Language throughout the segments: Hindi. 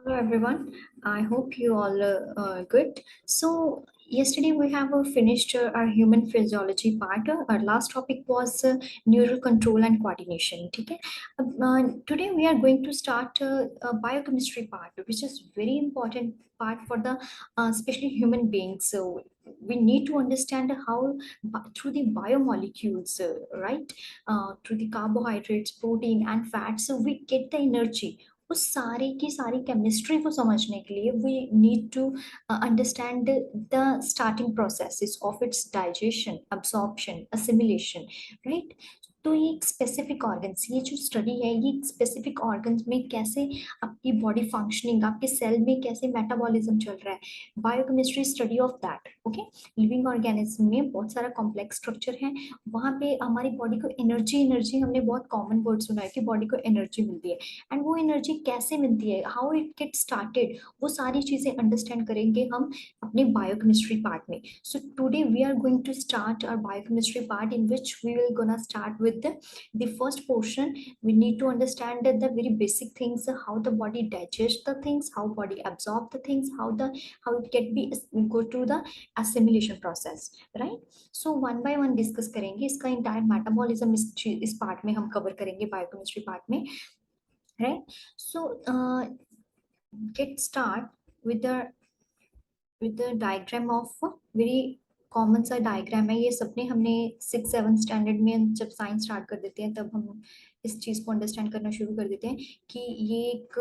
Hello everyone. I hope you all are good. So yesterday we have finished our human physiology part. Our last topic was neural control and coordination. ठीक है? Today we are going to start a biochemistry part, which is very important part for the especially human beings. So we need to understand how through the biomolecules, right? Through the carbohydrates, protein, and fats, so we get the energy. उस सारी की सारी केमिस्ट्री को समझने के लिए we need to understand the starting processes of its digestion, absorption, assimilation, right. तो ये एक स्पेसिफिक ऑर्गन्स, ये जो स्टडी है ये स्पेसिफिक ऑर्गन्स में कैसे आपकी बॉडी फंक्शनिंग, आपके सेल में कैसे मेटाबॉलिज्म चल रहा है, biochemistry study of that. Okay, living organism में बहुत सारा कॉम्प्लेक्स स्ट्रक्चर है, वहाँ पे हमारी बॉडी को एनर्जी, एनर्जी हमने बहुत कॉमन वर्ड सुना है कि बॉडी को एनर्जी मिलती है, एंड वो एनर्जी कैसे मिलती है, हाउ इट गेट स्टार्टेड, वो सारी चीजें अंडरस्टैंड करेंगे हम अपने बायोकेमिस्ट्री पार्ट में। So today we are going to start our biochemistry part in which we will gonna start with the first portion. We need to understand that the very basic things, how the body digests the things, how body absorb the things, how it can be go through the assimilation process, right? So one by one discuss करेंगे इसका इंटायर मेटाबॉलिज्म, इस पार्ट में हम कवर करेंगे बायोकेमिस्ट्री पार्ट में, right? So get start with the diagram of very common सा डायग्राम है। ये सबने हमने 6-7 स्टैंडर्ड में जब साइंस स्टार्ट कर देते हैं तब हम इस चीज़ को अंडरस्टैंड करना शुरू कर देते हैं कि ये एक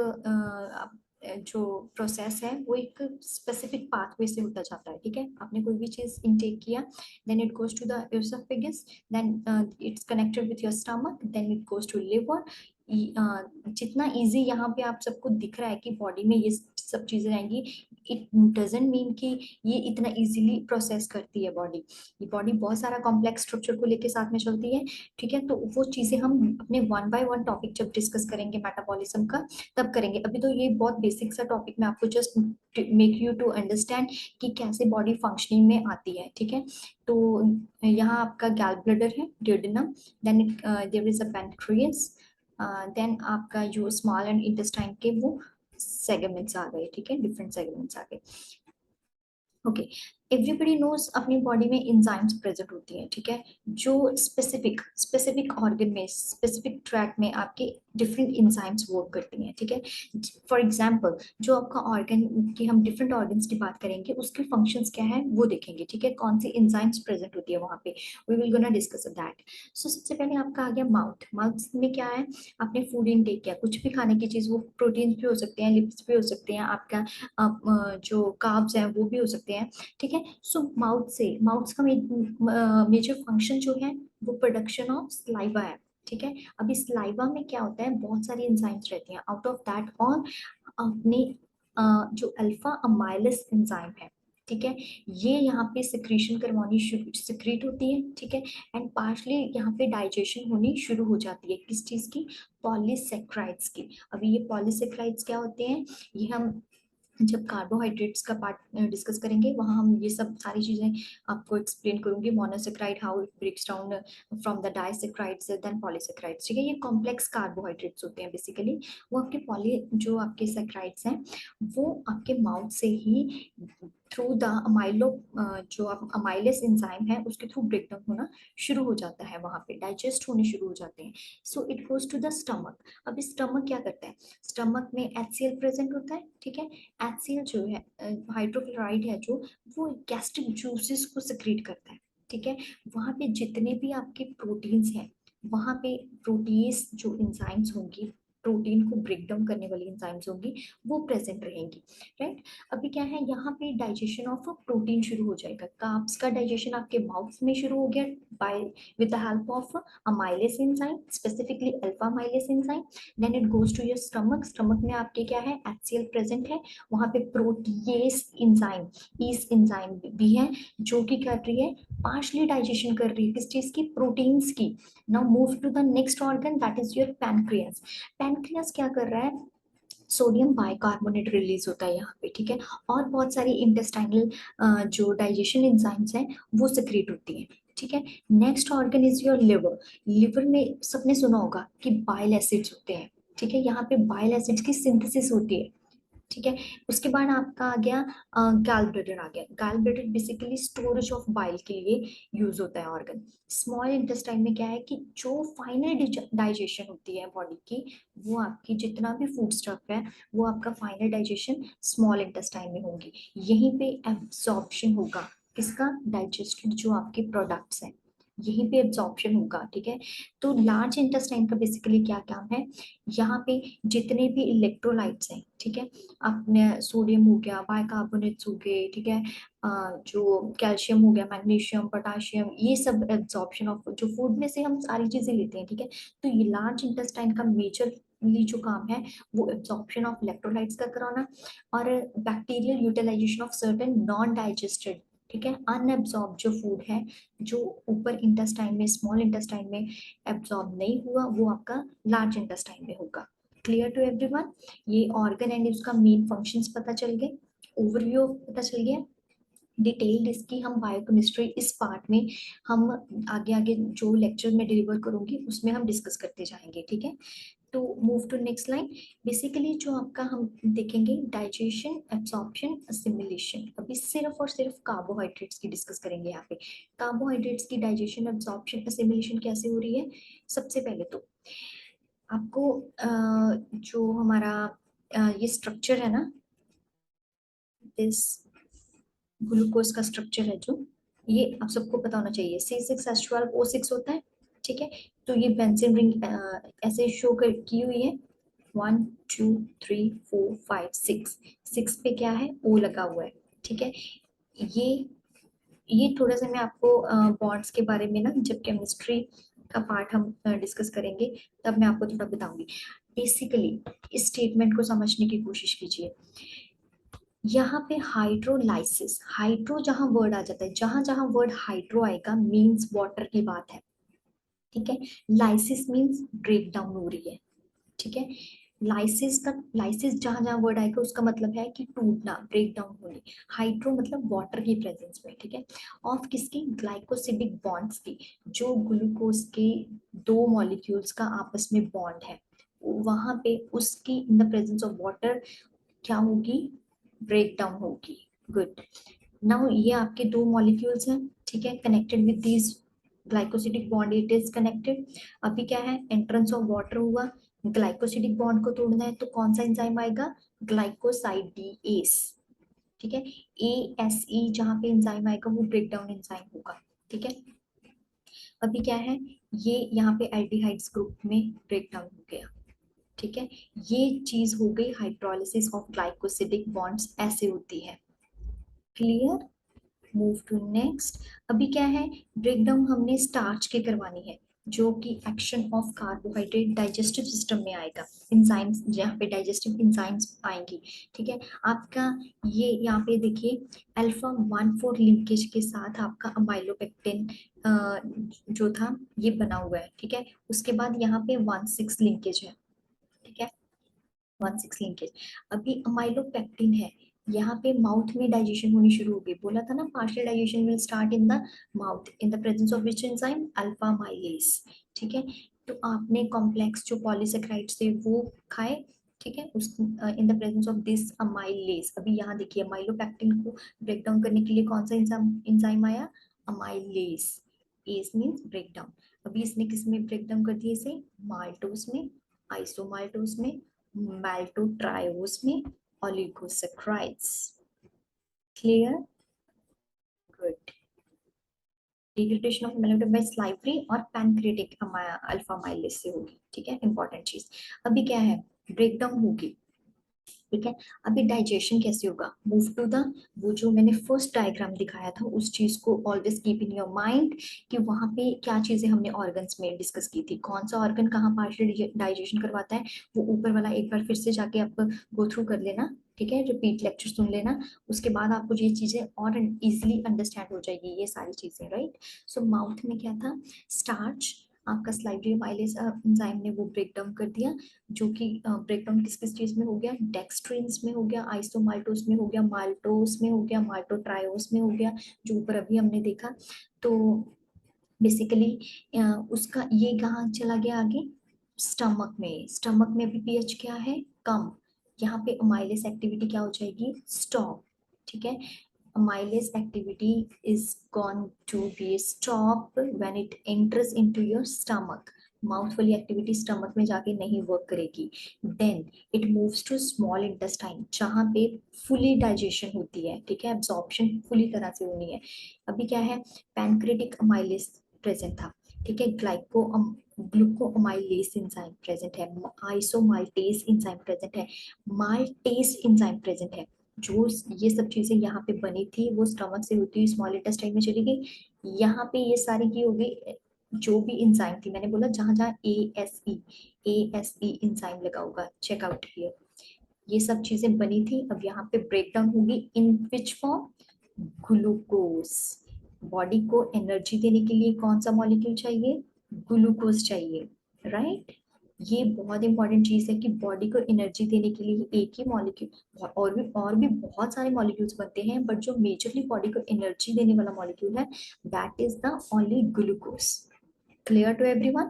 जो प्रोसेस है वो एक स्पेसिफिक पाथवे से होता जाता है। ठीक है, आपने कोई भी चीज़ इनटेक किया, then it goes to the oesophagus, then it's connected with your stomach, then it goes to liver. जितना इजी यहाँ पे आप सबको दिख रहा है कि बॉडी में ये सब चीजें आएंगी, इट डजेंट मीन कि ये इतना इजीली प्रोसेस करती है बॉडी। ये बॉडी बहुत सारा कॉम्प्लेक्स स्ट्रक्चर को लेके साथ में चलती है। ठीक है, तो वो चीजें हम अपने वन बाय वन टॉपिक जब डिस्कस करेंगे मेटाबॉलिज्म का तब करेंगे। अभी तो ये बहुत बेसिक सा टॉपिक मैं आपको just make you to understand कि कैसे बॉडी फंक्शनिंग में आती है। ठीक है, तो यहाँ आपका गैल ब्लडर है, duodenum, then there is a pancreas, then आपका जो स्मॉल एंड इंटेस्टाइन के वो सेगमेंट्स आ गए। ठीक है, डिफरेंट सेगमेंट्स आ गए। ओके, एवरीबडी नोज अपनी बॉडी में एंजाइम्स प्रेजेंट होती हैं। ठीक है, जो स्पेसिफिक स्पेसिफिक ऑर्गन में, स्पेसिफिक ट्रैक में आपके डिफरेंट एंजाइम्स वर्क करती हैं। ठीक है, फॉर एग्जांपल जो आपका ऑर्गन की, हम डिफरेंट ऑर्गन्स की बात करेंगे, उसके फंक्शंस क्या है वो देखेंगे। ठीक है, कौन सी एंजाइम्स प्रेजेंट होती है वहाँ पे, we will gonna discuss that. So सबसे पहले आपका आ गया माउथ। माउथ में क्या है, आपने फूड इनटेक किया, कुछ भी खाने की चीज, वो प्रोटीन्स भी हो सकते हैं, लिपिड्स भी हो सकते हैं, आपका जो कार्ब्स हैं वो भी हो सकते हैं। ठीक है, सो माउथ का मेजर फंक्शन जो है वो प्रोडक्शन ऑफ स्लाइवा है। ठीक है, अभी स्लाइवा में क्या होता है, बहुत सारी एंजाइम्स रहती हैं, आउट ऑफ दैट और अपने जो अल्फा अमाइलस एंजाइम है, ठीक है, ये यहाँ पे सिक्रीशन करवानी शुरू, सिक्रीट होती है। ठीक है, एंड पार्शली यहाँ पे डाइजेशन होनी शुरू हो जाती है, किस चीज की, पॉलीसेक्राइड्स की। अभी ये पॉलीसेक्राइड्स क्या होते हैं, ये हम जब कार्बोहाइड्रेट्स का पार्ट डिस्कस करेंगे वहाँ हम ये सब सारी चीजें आपको एक्सप्लेन करूंगी। Monosaccharide, how it breaks down from the disaccharides then polysaccharides. ठीक है, ये कॉम्प्लेक्स कार्बोहाइड्रेट्स होते हैं बेसिकली। वो आपके जो आपके सेक्राइड्स हैं वो आपके माउथ से ही थ्रू द अमाइलो, जो आप अमाइलेस एंजाइम है उसके थ्रू ब्रेकडाउन होना शुरू हो जाता है, वहाँ पे डाइजेस्ट होने शुरू हो जाते हैं। So it goes to the stomach. अब स्टमक क्या करता है, स्टमक में HCl प्रेजेंट होता है। ठीक है, HCl जो है हाइड्रोक्लोराइड है, जो वो गैस्ट्रिक जूसेस को सिक्रीट करता है। ठीक है, वहाँ पे जितने भी आपके प्रोटीन्स हैं, वहाँ पे प्रोटीज जो एंजाइम्स होंगी, प्रोटीन को ब्रेक डाउन करने वाली एंजाइम्स होंगी, वो प्रेजेंट रहेंगी। राइट, अभी क्या है, यहाँ पे डाइजेशन ऑफ प्रोटीन शुरू हो जाएगा। कार्ब्स का डाइजेशन आपके माउथ में शुरू हो गया by with the help of amylase enzyme, specifically alpha amylase enzyme. Then it goes to your stomach. Stomach में आपके क्या है, HCl प्रेजेंट है, वहाँ पे प्रोटीएस एंजाइम, ईस एंजाइम भी है, जो कि कर रही है, पार्शली डाइजेशन कर रही है, किस चीज की, प्रोटीन्स की। Now move to the next organ, that is your pancreas. Pancreas क्या कर रहा है, सोडियम बाइकार्बोनेट रिलीज होता है यहाँ पे। ठीक है, और बहुत सारी इंटेस्टाइनल जो डाइजेशन एंजाइम्स हैं वो सिक्रेट होती हैं। ठीक है, next organ is your liver. Liver में सबने सुना होगा कि बाइल एसिड्स होते हैं। ठीक है, यहाँ पे बाइल एसिड्स की सिंथेसिस होती है। ठीक है। उसके बाद आपका आ गया गैल ब्लैडर आ गया। गैल bladder basically storage of bile के लिए यूज होता है ऑर्गन। स्मॉल इंटेस्टाइन में क्या है कि जो फाइनल डाइजेशन होती है बॉडी की, वो आपकी जितना भी फूड स्टफ है वो आपका फाइनल डाइजेशन स्मॉल इंटेस्टाइन में होगी। यहीं पे एब्जॉर्प्शन होगा किसका, डाइजेस्टेड जो आपके प्रोडक्ट्स हैं, यहीं पे एब्जॉर्प्शन होगा। ठीक है। तो लार्ज इंटेस्टाइन का बेसिकली क्या काम है, यहाँ पे जितने भी इलेक्ट्रोलाइट्स हैं, ठीक है, अपने सोडियम हो गया, बाइकार्बोनेट्स हो गए, ठीक है, जो कैल्शियम हो गया, मैग्नीशियम, पोटाशियम, ये सब एब्जॉर्प्शन ऑफ जो फूड में से हम सारी चीजें लेते हैं। ठीक है। तो ये लार्ज इंटेस्टाइन का मेजरली जो काम है वो एब्जॉर्प्शन ऑफ इलेक्ट्रोलाइट्स का कराना और bacterial utilisation of certain non digested, ठीक है, अनएब्जॉर्ब जो फूड है, जो ऊपर इंटेस्टाइन में, स्मॉल इंटेस्टाइन में एब्जॉर्ब नहीं हुआ, वो आपका लार्ज इंटेस्टाइन में होगा। Clear to everyone. ये ऑर्गन एंड उसका मेन फंक्शंस पता चल गए, ओवरव्यू पता चल गया। डिटेल्ड इसकी हम बायोकेमिस्ट्री इस पार्ट में हम आगे आगे जो लेक्चर में डिलीवर करूंगी उसमें हम डिस्कस करते जाएंगे। ठीक है। तो move to next line. Basically जो आपका हम देखेंगे डाइजेशन, एब्सॉर्प्शन, असिमिलेशन। अभी सिर्फ और सिर्फ कार्बोहाइड्रेट्स की डिस्कस करेंगे यहाँ पे। कार्बोहाइड्रेट्स की डाइजेशन, एब्सॉर्प्शन, असिमिलेशन कैसे हो रही है। सबसे पहले तो आपको जो हमारा ये स्ट्रक्चर है ना, दिस ग्लूकोज का स्ट्रक्चर है जो, ये आप सबको पता होना चाहिए। C6H12O6 होता है। ठीक है। तो ये बेंजीन रिंग ऐसे शो कर की हुई है, 1 2 3 4 5 6, 6 पे क्या है, O लगा हुआ है। ठीक है। ये ये थोड़ा सा मैं आपको बॉन्ड्स के बारे में ना जब केमिस्ट्री का पार्ट हम डिस्कस करेंगे तब मैं आपको थोड़ा बताऊंगी। बेसिकली इस स्टेटमेंट को समझने की कोशिश कीजिए। यहाँ पे हाइड्रोलाइसिस, हाइड्रो जहां वर्ड आ जाता है, जहां जहां वर्ड हाइड्रो आएगा मींस वाटर की बात है। ठीक है। लाइसिस मींस ब्रेक डाउन हो रही है। ठीक है। लाइसिस का, लाइसिस जहां जहां वर्ड आएगा उसका मतलब है कि टूटना, ब्रेक डाउन होने। हाइड्रो मतलब वाटर की प्रेजेंस में। ठीक है। ऑफ किसकी, ग्लाइकोसिडिक बॉन्ड्स की, जो ग्लूकोज के दो मॉलिक्यूल्स का आपस में बॉन्ड है, वहां पे उसकी इन द प्रेजेंस ऑफ वाटर क्या होगी, ब्रेक डाउन होगी। गुड। नाउ ये आपके दो मॉलिक्यूल्स हैं, ठीक है, connected with these glycosidic bond, it is connected. अभी क्या है, एंट्रेंस ऑफ वाटर हुआ, ग्लाइकोसिडिक बॉन्ड को तोड़ना है तो कौन सा एंजाइम आएगा, ग्लाइकोसाइडीएस। ठीक है। ASE जहां पे एंजाइम आएगा वो ब्रेक डाउन एंजाइम होगा। ठीक है। अभी क्या है, ये यहाँ पे एल्डिहाइड्स ग्रुप में ब्रेक डाउन हो गया। ठीक है। ये चीज हो गई हाइड्रोलिसिस ऑफ ग्लाइकोसिडिक बॉन्ड्स, ऐसे होती है। क्लियर। Move to next. अभी क्या है, ब्रेकडाउन हमने स्टार्च के करवानी है, जो कि action of carbohydrate digestive system में आएगा। इंजाइम्स, जहाँ पे डाइजेस्टिव इंजाइम्स आएंगी। ठीक है। आपका ये यहाँ पे देखिए, अल्फा 1,4 लिंकेज के साथ आपका अमाइलोपेक्टिन जो था ये बना हुआ है। ठीक है। उसके बाद यहाँ पे 1,6 लिंकेज है। ठीक है। 1,6 लिंकेज। अभी अमाइलोपेक्टिन है, यहाँ पे माउथ में डाइजेशन होनी शुरू हो गई। बोला था ना, partial digestion will start in the mouth in the presence of which enzyme, alpha mileage. ठीक है। तो आपने कॉम्प्लेक्स जो पॉलीसेकेराइड्स थे वो खाए। ठीक है। उस इन the presence of this amylase. अभी यहाँ देखिए, अमाइलोपेक्टिन को ब्रेक डाउन करने के लिए कौन सा एंजाइम आया, amylase. Ase means break down. अभी इसने किस में ब्रेक डाउन कर दिया इसे, माल्टोस में, आइसोमाल्टोस में, maltotriose में, oligosaccharides। Clear. Good. Degradation of मेलाटोन बाय स्लाइवरी और पैनक्रिएटिक अल्फा माइलेज से होगी। ठीक है, इंपॉर्टेंट चीज। अभी क्या है, ब्रेकडाउन होगी। ठीक है। अभी डाइजेशन कैसे होगा, मूव टू द, वो जो मैंने फर्स्ट डायग्राम दिखाया था उस चीज को always keep in your mind, कि वहां पे क्या चीजें हमने ऑर्गन्स में डिस्कस की थी, कौन सा ऑर्गन कहाँ पार्शियल डाइजेशन करवाता है। वो ऊपर वाला एक बार फिर से जाके आप गो थ्रू कर लेना। ठीक है, रिपीट लेक्चर सुन लेना। उसके बाद आपको ये चीजें और इजिली अंडरस्टैंड हो जाएगी, ये सारी चीजें, राइट। सो माउथ में क्या था, स्टार्च, आपका स्लाइवरी माइलेज एंजाइम ने वो ब्रेक डाउन कर दिया, जो कि ब्रेकडाउन किस किस चीज में हो गया, डेक्स्ट्रिन्स में हो गया, आइसोमाल्टोस में हो गया, माल्टोस में हो गया, माल्टोट्रायोस में हो गया, जो ऊपर अभी हमने देखा। तो बेसिकली उसका ये कहाँ चला गया आगे, स्टमक में। स्टमक में भी पीएच क्या है, कम। यहाँ पे अमाइलेस एक्टिविटी क्या हो जाएगी, स्टॉप। ठीक है, amylase activity is going to be stopped when it enters into your stomach. Mouth वाली एक्टिविटी स्टमक में जाके नहीं वर्क करेगी। Then it moves to small intestine जहाँ पे फुली डाइजेशन होती है। ठीक है, एब्जॉर्प्शन फुली तरह से होनी है। अभी क्या है, पैनक्रेटिक अमाइलेस प्रेजेंट था। ठीक है, ग्लूकोअमाइलेस एंजाइम प्रेजेंट है, आइसोमाल्टेस एंजाइम प्रेजेंट है, माल्टेस एंजाइम प्रेजेंट है। जो ये सब चीजें यहाँ पे बनी थी वो स्टमक से होती हुई स्मॉल इंटेस्टाइन में चली गई। यहाँ पे ये सारी की होगी, जो भी इंजाइम थी, मैंने बोला जहां जहां ए एस ई इंजाइम लगा होगा, चेकआउट हियर। ये सब चीजें बनी थी, अब यहाँ पे ब्रेक डाउन होगी इन विच फॉर्म, ग्लूकोज। बॉडी को एनर्जी देने के लिए कौन सा मॉलिक्यूल चाहिए, ग्लूकोज चाहिए, राइट। ये बहुत इंपॉर्टेंट चीज है कि बॉडी को एनर्जी देने के लिए एक ही मॉलिक्यूल, और भी बहुत सारे मॉलिक्यूल्स बनते हैं, बट जो मेजरली बॉडी को एनर्जी देने वाला मॉलिक्यूल है that is the only glucose. Clear to everyone.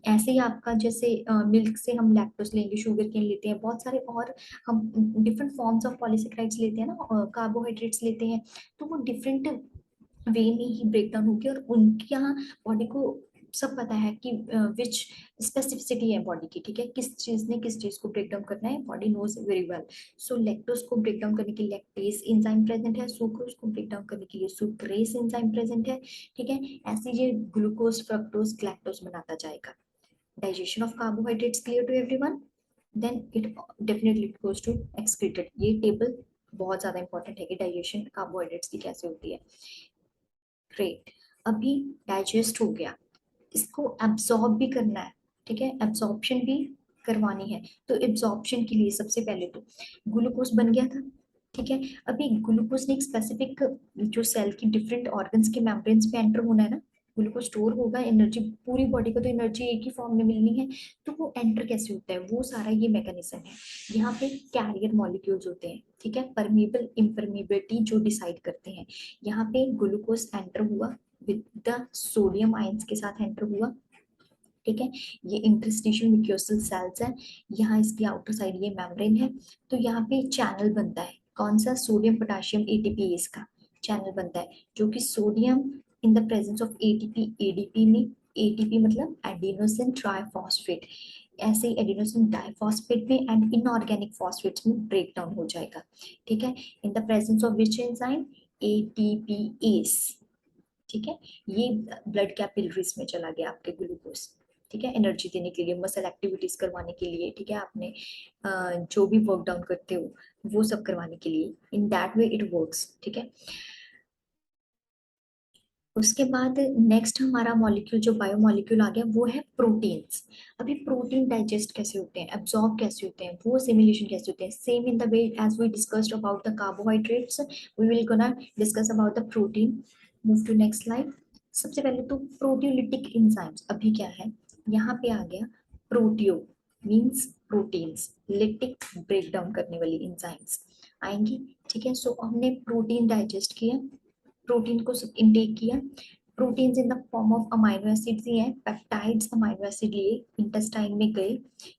ऐसे ही आपका जैसे मिल्क से हम लैक्टोज लेंगे, शुगर केन लेते हैं, बहुत सारे और हम डिफरेंट फॉर्म्स ऑफ पॉलीसेक्राइड्स लेते हैं ना, कार्बोहाइड्रेट्स लेते हैं, तो वो डिफरेंट वे में ही ब्रेक डाउन होगी, और उनके यहाँ बॉडी को सब पता है कि विच स्पेसिफिसिटी है बॉडी की। ठीक है, किस चीज ने किस चीज को ब्रेक डाउन करना है, बॉडी नोज वेरी वेल। सो लैक्टोज को ब्रेक डाउन करने के लिए लैक्टेस एंजाइम प्रेजेंट है, सुक्रोज को ब्रेक डाउन करने के लिए सुक्रेस एंजाइम प्रेजेंट है। ठीक है, ऐसे ये ग्लूकोज फ्रक्टोज लैक्टोज बनाता जाएगा। digestion of carbohydrates clear to everyone, then it definitely goes to excreted। ये टेबल बहुत ज्यादा इंपॉर्टेंट है कि डाइजेशन कार्बोहाइड्रेट्स की कैसे होती है। ग्रेट, अभी डाइजेस्ट हो गया, इसको एब्सॉर्ब भी करना है। ठीक है, एब्सॉर्प्शन भी करवानी है। तो एब्सॉर्प्शन के लिए सबसे पहले तो ग्लूकोज बन गया था। ठीक है, अभी ग्लूकोज ने एक स्पेसिफिक जो सेल की डिफरेंट ऑर्गन्स के मेम्ब्रेन्स पे एंटर होना है ना, ग्लूकोज स्टोर होगा, एनर्जी पूरी बॉडी को तो एनर्जी एक ही फॉर्म में मिलनी है, तो वो एंटर कैसे होता है, वो सारा ये मैकेनिज्म है। यहाँ पे कैरियर मॉलिक्यूल्स होते हैं। ठीक है, परमेबल इम्परमेबिलिटी जो डिसाइड करते हैं। यहाँ पे ग्लूकोज एंटर हुआ विद द सोडियम आयंस के साथ एंटर हुआ। ठीक है, ये इंटरस्टिशियल म्यूकोसल सेल्स है, यहाँ इसकी आउटर साइड ये मेम्ब्रेन है। तो यहाँ पे चैनल बनता है, कौन सा, सोडियम पोटेशियम एटीपीएस का चैनल बनता है, जो कि sodium in the presence of ATP ADP में, एटीपी मतलब एडिनोसिन ट्राइफॉस्फेट, ऐसे ही एडिनोसिन डाइफॉस्फेट में एंड इनऑर्गेनिक फॉस्फेट्स में ब्रेक डाउन हो जाएगा। ठीक है, in the presence of which enzyme, ATPase. ठीक है, ये ब्लड कैपिलरीज में चला गया आपके ग्लूकोज। ठीक है, एनर्जी देने के लिए, मसल एक्टिविटीज करवाने के लिए। ठीक है, आपने जो भी वर्क डाउन करते हो वो सब करवाने के लिए, in that way it works. ठीक है, उसके बाद नेक्स्ट हमारा मॉलिक्यूल जो बायोमॉलिक्यूल आ गया वो है प्रोटीन्स। अभी प्रोटीन डाइजेस्ट कैसे होते हैं, एब्जॉर्ब कैसे होते हैं, वो सिमुलेशन कैसे होते हैं, same in the way as we discussed about the carbohydrates, we will gonna discuss about the protein. Move to next slide. सबसे पहले तो प्रोटियोलिटिक एंजाइम्स अभी क्या है, यहाँ पे आ गया proteo means proteins, lytic break down करने वाली एंजाइम्स आएंगी। ठीक है, सो हमने प्रोटीन डाइजेस्ट किया, प्रोटीन को इनटेक किया। Proteins in the form of amino acids ही हैं, पेप्टाइड्स अमाइनो एसिड लिए इंटेस्टाइन में गए।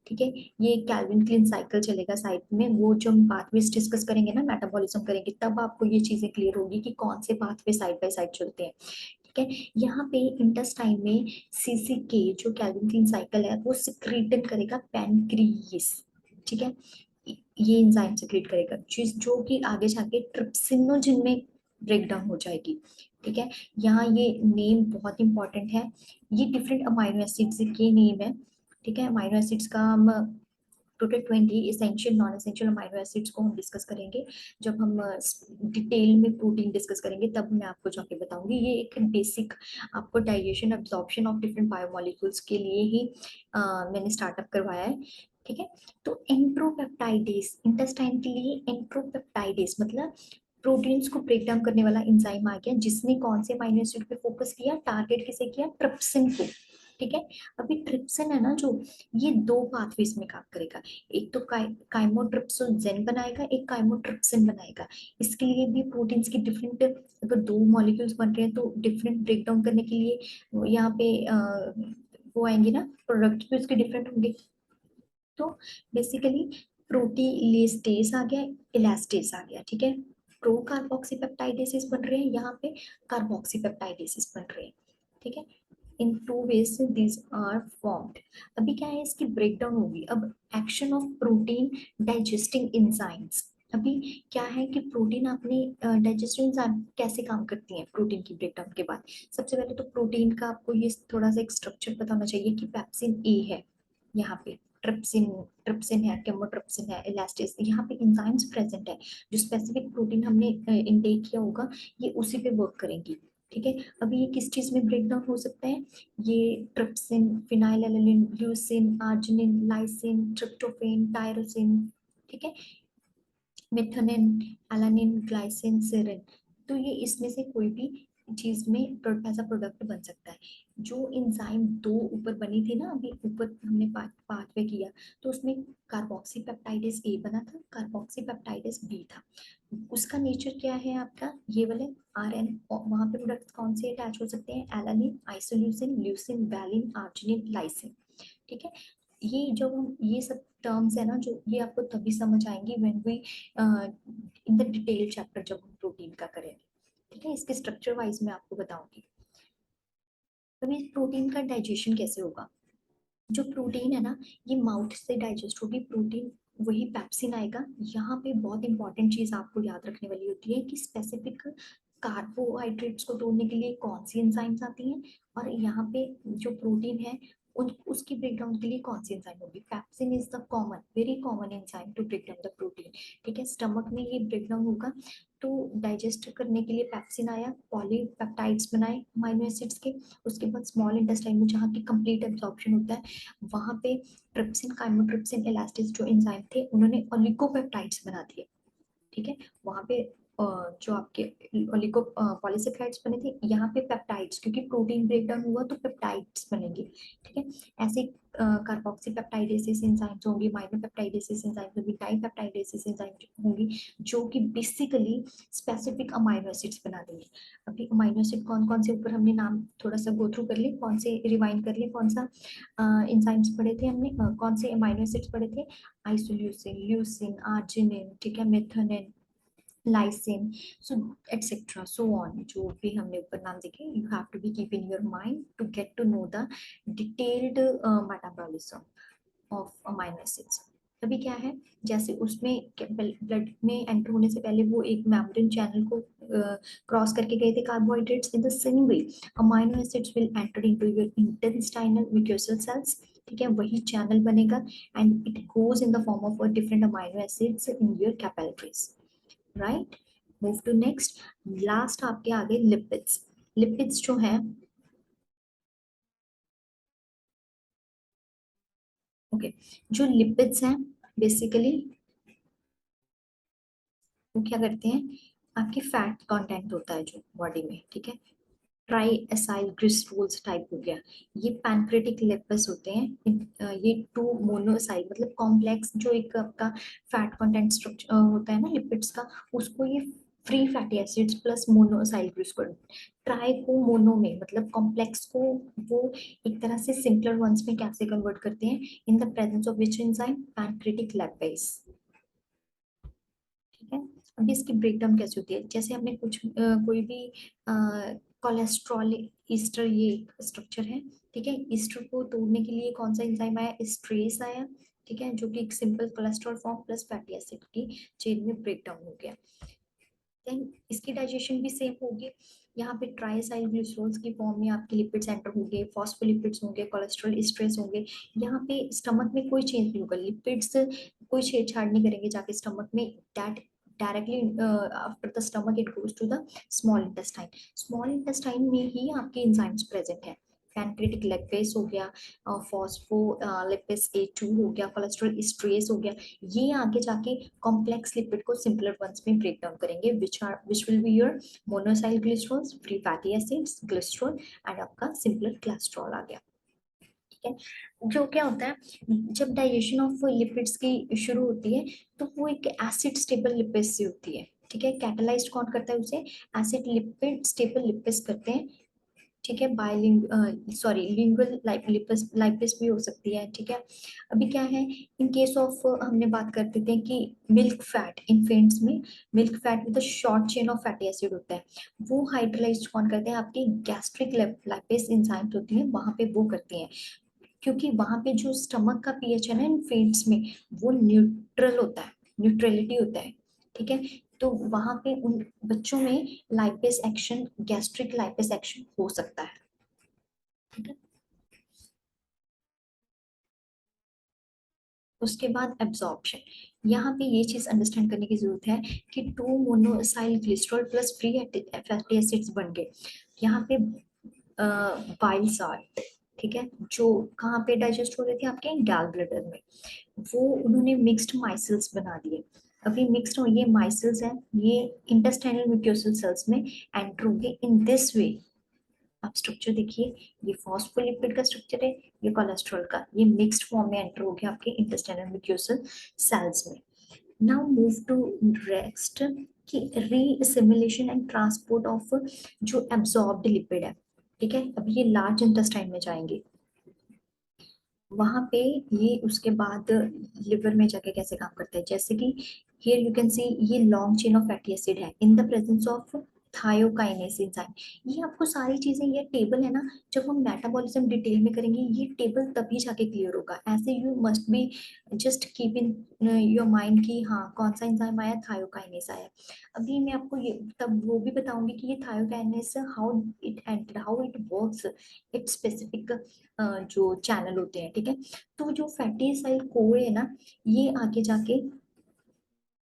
ठीक है, ये कैल्विन क्लीन साइकिल चलेगा साइड में, वो जो हम पाथवेज डिस्कस करेंगे ना, मेटाबॉलिज्म करेंगे, तब आपको ये चीजें क्लियर होगी कि कौन से पाथवे साइड बाय साइड चलते हैं। ठीक है, यहाँ पे इंटेस्टाइन में सीसीके जो कैल्विन क्लीन साइकिल है वो सिक्रीटन करेगा पैनक्रियस। ठीक है, ये एंजाइम सिक्रीट करेगा चीज जो कि आगे जाके ट्रिप्सिनोजन में ब्रेक डाउन हो जाएगी। ठीक है, यहाँ ये नेम बहुत इंपॉर्टेंट है, ये डिफरेंट अमाइनो एसिड्स के नेम है। ठीक है, अमाइनो एसिड्स का हम total 20 essential non essential amino acids को हम डिस्कस करेंगे, जब हम डिटेल में प्रोटीन डिस्कस करेंगे तब मैं आपको जाके बताऊंगी। ये एक बेसिक आपको digestion absorption of different biomolecules के लिए ही मैंने स्टार्टअप करवाया है। ठीक है, तो एंट्रोपेप्टाइडेस इंटेस्टाइन के लिए, एंट्रोपेप्टाइडेस मतलब प्रोटीन्स को ब्रेक डाउन करने वाला एंजाइम आ गया, जिसने कौन से अमाइनो एसिड पे फोकस किया, टारगेट किसे किया, ट्रिप्सिन को। ठीक है, अभी ट्रिप्सिन है ना जो, ये दो पाथवेज में काम करेगा, एक तो काइमोट्रिप्सोजेन बनाएगा, एक काइमोट्रिप्सिन बनाएगा। इसके लिए भी प्रोटीन्स की डिफरेंट, अगर दो मॉलिक्यूल्स बन रहे हैं तो डिफरेंट ब्रेक डाउन करने के लिए यहाँ पे वो आएंगे ना, प्रोडक्ट भी उसके डिफरेंट होंगे। तो बेसिकली प्रोटीलेस्टेस आ गया, इलास्टेस आ गया, ठीक है। प्रो कार्बोक्सीपेप्टाइडेसिस बन रहे हैं, यहाँ पे कार्बोक्सीपेप्टाइडेसिस बन रहे हैं, ठीक है। In two ways these are formed. अभी क्या है, इसकी ब्रेकडाउन होगी। अब action of protein digesting enzymes. अभी क्या है कि प्रोटीन अपने डाइजेस्टिव एंजाइम कैसे काम करती हैं प्रोटीन की ब्रेकडाउन के बाद। सबसे पहले तो प्रोटीन का आपको ये थोड़ा सा एक स्ट्रक्चर पता होना चाहिए कि पेप्सिन ए है, यहाँ पे ट्रिप्सिन, ट्रिप्सिन है, केमोट्रिप्सिन है, इलास्टेस, यहाँ पे एंजाइम्स प्रेजेंट है। जो स्पेसिफिक प्रोटीन हमने इनटेक किया होगा ये उसी पे वर्क करेंगी, ठीक है। अभी ये किस चीज में ब्रेक डाउन हो सकता है, ये trypsin, phenylalanine, leucine, arginine, lysine, tryptophan, tyrosine, ठीक है, मेथनिन, एलानिन, ग्लाइसिन, सेरिन। तो ये इसमें से कोई भी चीज में ऐसा प्रोडक्ट बन सकता है। जो एंजाइम दो ऊपर बनी थी ना, अभी ऊपर हमने पाथवे किया, तो उसमें कार्बोक्सी पेप्टाइडेस ए बना था, कार्बोक्सी पेप्टाइडेस बी था। उसका नेचर क्या है आपका, ये वाले आर एन, वहां पे प्रोडक्ट्स कौन से अटैच हो सकते हैं, alanine, isoleucine, leucine, valine, arginine, lysine, ठीक है। ये जो हम ये सब टर्म्स है ना, जो ये आपको तभी समझ आएंगी when we in the detail chapter जब हम प्रोटीन का करेंगे, ठीक है। इसके स्ट्रक्चर वाइज मैं आपको बताऊंगी। तभी प्रोटीन का डाइजेशन कैसे होगा। जो प्रोटीन है ना, ये माउथ से डाइजेस्ट होगी प्रोटीन, वही पैप्सिन आएगा। यहाँ पे बहुत इंपॉर्टेंट चीज आपको याद रखने वाली होती है कि स्पेसिफिक कार्बोहाइड्रेट्स को तोड़ने के लिए कौन सी एंजाइम्स आती हैं, और यहाँ पे जो प्रोटीन है उन उसकी ब्रेकडाउन के लिए कौन सी एंजाइम होगी। Pepsin is the common, very common enzyme to break down the protein, ठीक है। स्टमक में ये ब्रेकडाउन होगा, तो डाइजेस्ट करने के लिए पैप्सिन आया, पॉलीपेप्टाइड्स बनाए अमीनो एसिड्स के। उसके बाद स्मॉल इंटेस्टाइन में जहाँ की कंप्लीट एब्जॉर्प्शन होता है, वहां पे ट्रिप्सिन, काइमोट्रिप्सिन, इलास्टिस जो एंजाइम थे उन्होंने ओलिगोपेप्टाइड्स बना दिए, ठीक है। वहां पे जो आपके ओलिगो पॉलीसेकेराइड्स बने थे, यहाँ पे पेप्टाइड्स, क्योंकि प्रोटीन ब्रेकडाउन हुआ तो पेप्टाइड्स बनेंगे, ठीक है। ऐसे कार्बोक्सी पेप्टाइडेसिस एंजाइम्स होंगी, माइनोपेप्टाइडेसिस एंजाइम्स होंगी, डाइपेप्टाइडेसिस एंजाइम्स होंगी, जो कि बेसिकली स्पेसिफिक अमाइनो एसिड्स बना देंगे। अभी अमाइनो एसिड कौन कौन से ऊपर हमने नाम थोड़ा सा गो थ्रू कर लिए, कौन से रिवाइंड कर लिए, कौन सा एंजाइम्स पढ़े थे हमने, कौन से अमाइनो एसिड्स पढ़े थे, आइसोल्यूसिन, ल्यूसिन, आर्जिनिन, ठीक है, मेथनिन, lysine, so etc so on, जो भी हमने ऊपर नाम देखे, you have to be keep in your mind to get to know the detailed metabolism of amino acids। अभी क्या है, जैसे उसमें ब्लड में एंटर होने से पहले वो एक मेम्ब्रेन चैनल को क्रॉस करके गए थे carbohydrates, in the same way amino acids will enter into your intestinal mucosal cells, ठीक है। वही चैनल बनेगा and it goes in the form of different amino acids in your capillaries, right. Move to next, last आपके आगे लिपिड्स। लिपिड्स जो है, ओके, जो लिपिड्स हैं बेसिकली वो क्या करते हैं, आपके फैट कंटेंट होता है जो बॉडी में, ठीक है। ट्राई एसाइल ग्लिसरॉल्स टाइप हो गया, ये पैनक्रेटिक लिपिड्स होते हैं। ये टू मोनोसाइल मतलब कॉम्प्लेक्स जो एक आपका फैट कंटेंट स्ट्रक्चर होता है ना लिपिड्स का, उसको ये free fatty acids plus monoacyl glycerol, tri को मोनो में मतलब कॉम्प्लेक्स को वो एक तरह से सिंपलर वंस में कैसे कन्वर्ट करते हैं, इन the presence of which enzyme, pancreatic lipids, ठीक है। अभी इसकी ब्रेकडाउन कैसे होती है, जैसे हमने कुछ कोई भी कोलेस्ट्रॉल ईस्टर, ये एक स्ट्रक्चर है, ठीक है। ईस्टर को तोड़ने के लिए कौन सा एंजाइम आया, एस्ट्रेस आया, ठीक है, जो कि एक simple cholesterol form plus fatty acid की चेन में ब्रेक डाउन हो गया। देन इसकी डाइजेशन भी सेम होगी, यहाँ पे ट्राइसाइल ग्लिसरॉल्स की फॉर्म में आपके लिपिड सेंटर होंगे, फॉस्फोलिपिड्स होंगे, कोलेस्ट्रॉल स्ट्रेस होंगे। यहाँ पे स्टमक में कोई चेंज नहीं होगा, लिपिड्स कोई छेड़छाड़ नहीं करेंगे जाके स्टमक में, that directly after the stomach it goes to the small intestine. Small intestine में ही आपके एंजाइम्स प्रेजेंट है, पैनक्रेटिक लिपेस हो गया, फॉस्फोलिपिस A2 हो गया, कोलेस्ट्रॉल स्ट्रेस हो गया, ये आगे जाके कॉम्प्लेक्स लिपिड को सिंपलर वंस में ब्रेक डाउन करेंगे, which will be your monoacyl glycerols, free fatty acids, glycerol and आपका सिंपलर कोलेस्ट्रॉल आ गया, ठीक है। जो क्या होता है, जब डाइजेशन ऑफ लिपिड्स की शुरू होती है तो वो एक एसिड स्टेबल लिपिड से होती है, ठीक है। कैटालाइज्ड कौन करता है उसे, एसिड लिपिड स्टेबल लिपिड्स करते हैं, ठीक है, बायलिंग सॉरी लिंगुअल लाइपिस लाइपिस भी हो सकती है। ठीक है, अभी क्या है, इन केस ऑफ हमने बात कर देते हैं कि मिल्क फैट इन्फेंट्स में, milk fat with short chain of fatty acid होता है, वो हाइड्रोलाइज कौन करते हैं, आपकी गैस्ट्रिक लाइपेस एंजाइम्स होती है, वहां पे वो करती हैं, क्योंकि वहां पे जो स्टमक का पीएच है ना इन्फेंट्स में, वो न्यूट्रल होता है, न्यूट्रलिटी होता है। ठीक है, तो वहां पे उन बच्चों में lipase action, gastric lipase action हो सकता है। ठीक है, उसके बाद एब्जॉर्प्शन, यहाँ पे ये चीज अंडरस्टैंड करने की जरूरत है कि two monoacyl glycerol plus free fatty acids बन गए यहाँ पे, बाइल साल्ट। ठीक है, जो कहाँ पे डाइजेस्ट हो रहे थे, आपके गैल ब्लैडर में, वो उन्होंने मिक्स्ड माइसल्स बना दिए। अभी मिक्स्ड हो ये माइसल्स है, ये इंटेस्टाइनल म्यूकोसल सेल्स में एंटर होंगे इन दिस वे। आप स्ट्रक्चर देखिए, ये फॉस्फोलिपिड का स्ट्रक्चर है, ये कोलेस्ट्रॉल का, ये मिक्स्ड फॉर्म में एंटर हो गया आपके इंटेस्टाइनल म्यूकोसल सेल्स में। नाउ मूव टू रेस्ट कि रीअसिमिलेशन एंड ट्रांसपोर्ट ऑफ जो एब्जॉर्ब्ड लिपिड है। ठीक है, अब ये लार्ज इंटेस्टाइन में जाएंगे, वहां पे ये उसके बाद लिवर में जाके कैसे काम करते हैं, जैसे कि हियर यू कैन सी ये long chain of fatty acid है in the presence of thiokinase enzyme. ये आपको सारी चीजें, ये टेबल है ना, जब हम मेटाबॉलिज्म डिटेल में करेंगे ये टेबल तभी जाके क्लियर होगा, ऐसे you must be just keep in your mind कि हाँ कौन सा एंजाइम आया, थायोकाइनेस आया। अभी मैं आपको ये तब वो भी बताऊंगी कि ये thiokinase how it and how it works, it specific जो चैनल होते हैं। ठीक है, तो जो फैटी एसिड कोए है ना, ये आगे जाके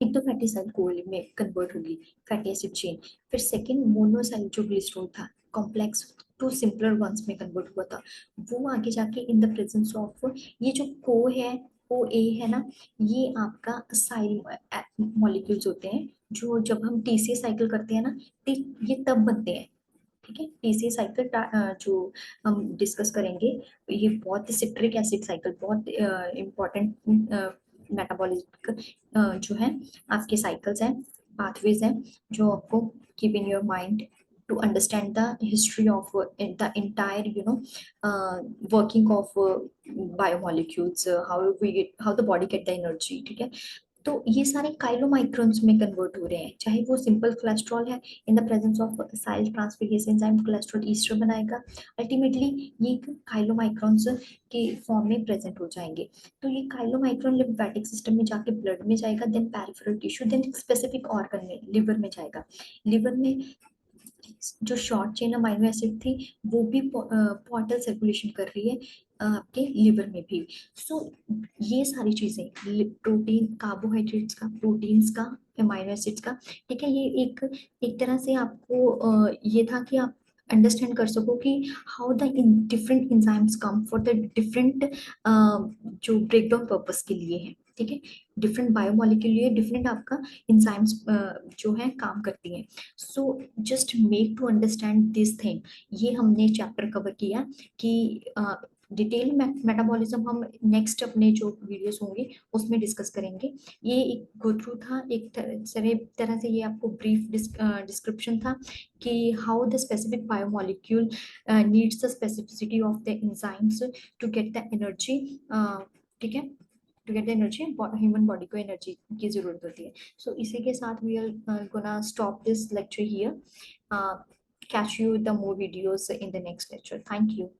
एक तो फैटी एसिड कोए में कन्वर्ट होगी, फैटी एसिड चेन, फिर सेकंड मोनोसाइड जो ग्लिसरॉल था कॉम्प्लेक्स टू सिंपलर वंस में कन्वर्ट हुआ था, वो आगे जाके इन द प्रेजेंस ऑफ ये जो को है, ओ ए है ना, ये आपका साइल मॉलिक्यूल्स होते हैं, जो जब हम टीसीए साइकिल करते हैं ना, ये तब बनते हैं। ठीक है, टीसीए साइकिल जो हम डिस्कस करेंगे, ये बहुत सिट्रिक एसिड साइकिल, बहुत इम्पोर्टेंट मेटाबॉलिक जो है आपके साइकिल्स हैं, पाथवेज हैं, जो आपको keep in your mind to understand the history of the entire working of biomolecules, how the body get the energy। ठीक है, तो ये सारे काइलोमाइक्रॉन्स में कन्वर्ट हो रहे हैं, चाहे वो सिंपल कोलेस्ट्रॉल है, in the presence of acyl transferase enzyme cholesterol ester बनाएगा, अल्टीमेटली ये काइलोमाइक्रॉन्स के फॉर्म में प्रेजेंट हो जाएंगे। तो ये काइलोमाइक्रॉन लिम्फेटिक सिस्टम में जाके ब्लड में जाएगा, then peripheral tissue, then specific organ में लिवर में जाएगा। लिवर में जो शॉर्ट चेन अमाइनो एसिड थी वो भी पोर्टल सर्कुलेशन कर रही है आपके लिवर में भी। सो ये सारी चीजें, प्रोटीन, कार्बोहाइड्रेट्स का, प्रोटीन्स का, अमाइनो एसिड्स का। ठीक है, ये एक एक तरह से आपको ये था कि आप अंडरस्टैंड कर सको कि how the different enzymes come for the different जो ब्रेकडाउन पर्पस के लिए है। ठीक है, डिफरेंट बायोमोलिक्यूल लिए डिफरेंट आपका एंजाइम्स जो है काम करती हैं। So just make to understand this thing, ये हमने चैप्टर कवर किया कि डिटेल मेटाबॉलिज्म हम नेक्स्ट अपने जो वीडियोस होंगे उसमें डिस्कस करेंगे। ये एक गो थ्रू था, एक तरह से ये आपको ब्रीफ डिस्क्रिप्शन था कि how the specific biomolecule needs the specificity of the enzymes to get the energy. ठीक है, to get the energy, human body को एनर्जी की जरूरत होती है। So इसी के साथ we are gonna stop this lecture here. Catch you with the more videos in the next lecture. Thank you.